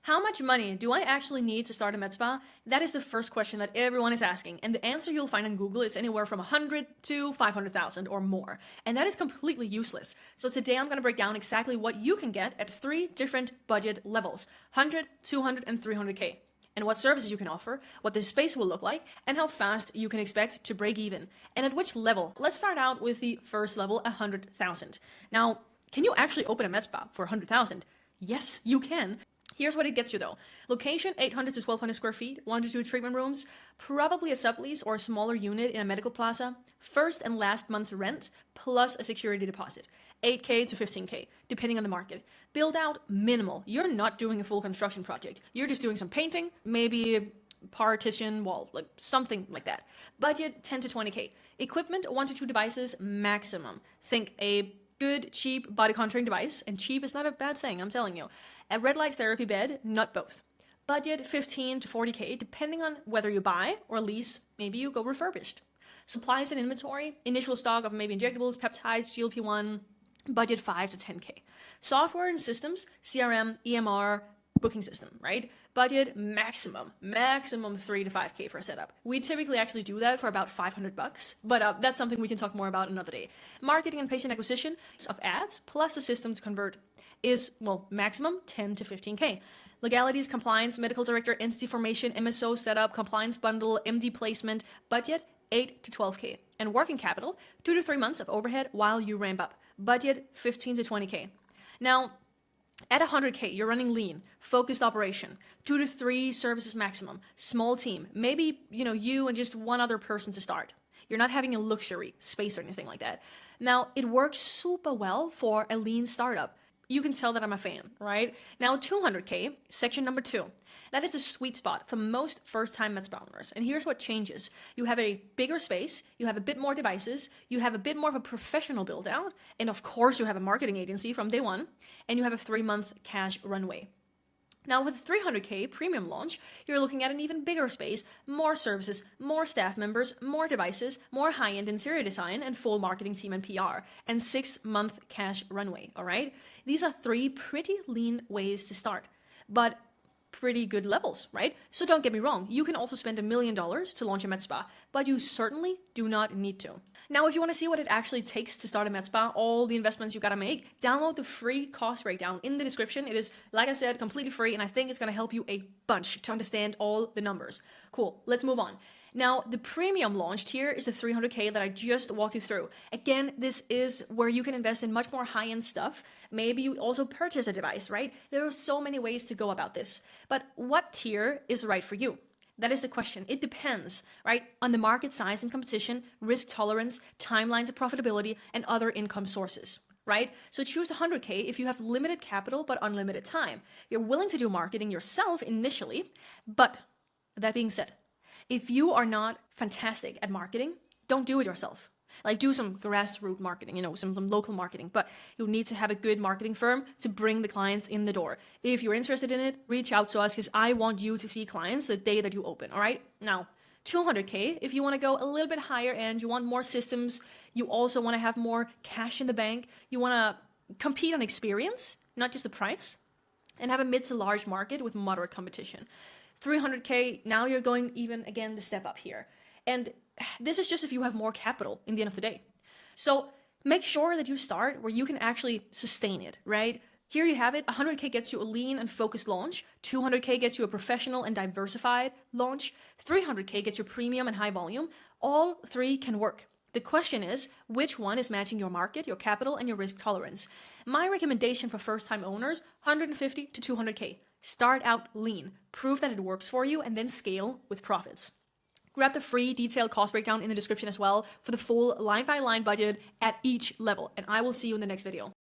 How much money do I actually need to start a med spa? That is the first question that everyone is asking. And the answer you'll find on Google is anywhere from 100 to 500,000 or more. And that is completely useless. So today I'm going to break down exactly what you can get at 3 different budget levels: 100, 200, and 300K. And what services you can offer, what the space will look like, and how fast you can expect to break even, and at which level. Let's start out with the first level, 100,000. Now, can you actually open a med spa for 100,000? Yes, you can. Here's what it gets you though. Location, 800 to 1200 square feet, 1 to 2 treatment rooms, probably a sublease or a smaller unit in a medical plaza, first and last month's rent, plus a security deposit, 8K to 15K, depending on the market. Build out minimal. You're not doing a full construction project. You're just doing some painting, maybe a partition wall, like something like that. Budget, 10 to 20K. Equipment, 1 to 2 devices maximum. Think a good, cheap body contouring device, and cheap is not a bad thing, I'm telling you. A red light therapy bed, not both. Budget 15 to 40K, depending on whether you buy or lease, maybe you go refurbished. Supplies and inventory, initial stock of maybe injectables, peptides, GLP-1, budget 5 to 10K. Software and systems, CRM, EMR, booking system, right? Budget maximum 3 to 5K for a setup. We typically actually do that for about $500, but that's something we can talk more about another day. Marketing and patient acquisition of ads plus a system to convert is, well, maximum 10 to 15K. Legalities, compliance, medical director, entity formation, MSO setup, compliance bundle, MD placement, budget 8 to 12K. And working capital, 2 to 3 months of overhead while you ramp up. Budget 15 to 20K. Now, at 100K, you're running lean, focused operation, 2 to 3 services maximum, small team, maybe, you and just one other person to start. You're not having a luxury space or anything like that. Now, it works super well for a lean startup. You can tell that I'm a fan, right? Now, 200K, section number 2. That is a sweet spot for most first-time med spa owners. And here's what changes. You have a bigger space, you have a bit more devices, you have a bit more of a professional build-out, and of course you have a marketing agency from day one, and you have a 3-month cash runway. Now with 300K premium launch, you're looking at an even bigger space, more services, more staff members, more devices, more high-end interior design, and full marketing team and PR, and 6-month cash runway, all right? These are 3 pretty lean ways to start, but pretty good levels, right? So don't get me wrong, you can also spend $1 million to launch a med spa, but you certainly do not need to. Now, if you want to see what it actually takes to start a med spa, all the investments you gotta make, download the free cost breakdown in the description. It is, like I said, completely free, and I think it's gonna help you a bunch to understand all the numbers. Cool, let's move on. Now, the premium launched here is a 300K that I just walked you through. Again, this is where you can invest in much more high-end stuff. Maybe you also purchase a device, right? There are so many ways to go about this. But what tier is right for you? That is the question. It depends, right, on the market size and competition, risk tolerance, timelines of profitability, and other income sources, right? So choose 100K if you have limited capital but unlimited time. You're willing to do marketing yourself initially, but that being said, if you are not fantastic at marketing, don't do it yourself. Like, do some grassroots marketing, some local marketing, but you'll need to have a good marketing firm to bring the clients in the door. If you're interested in it, reach out to us because I want you to see clients the day that you open, all right? Now, 200K, if you want to go a little bit higher and you want more systems, you also want to have more cash in the bank, you want to compete on experience, not just the price, and have a mid to large market with moderate competition. 300K, now you're going even, again, the step up here. And this is just if you have more capital in the end of the day. So make sure that you start where you can actually sustain it, right? Here you have it. 100K gets you a lean and focused launch. 200K gets you a professional and diversified launch. 300K gets you premium and high volume. All 3 can work. The question is, which one is matching your market, your capital, and your risk tolerance? My recommendation for first-time owners, 150 to 200K. Start out lean, prove that it works for you, and then scale with profits. Grab the free detailed cost breakdown in the description as well for the full line-by-line budget at each level, and I will see you in the next video.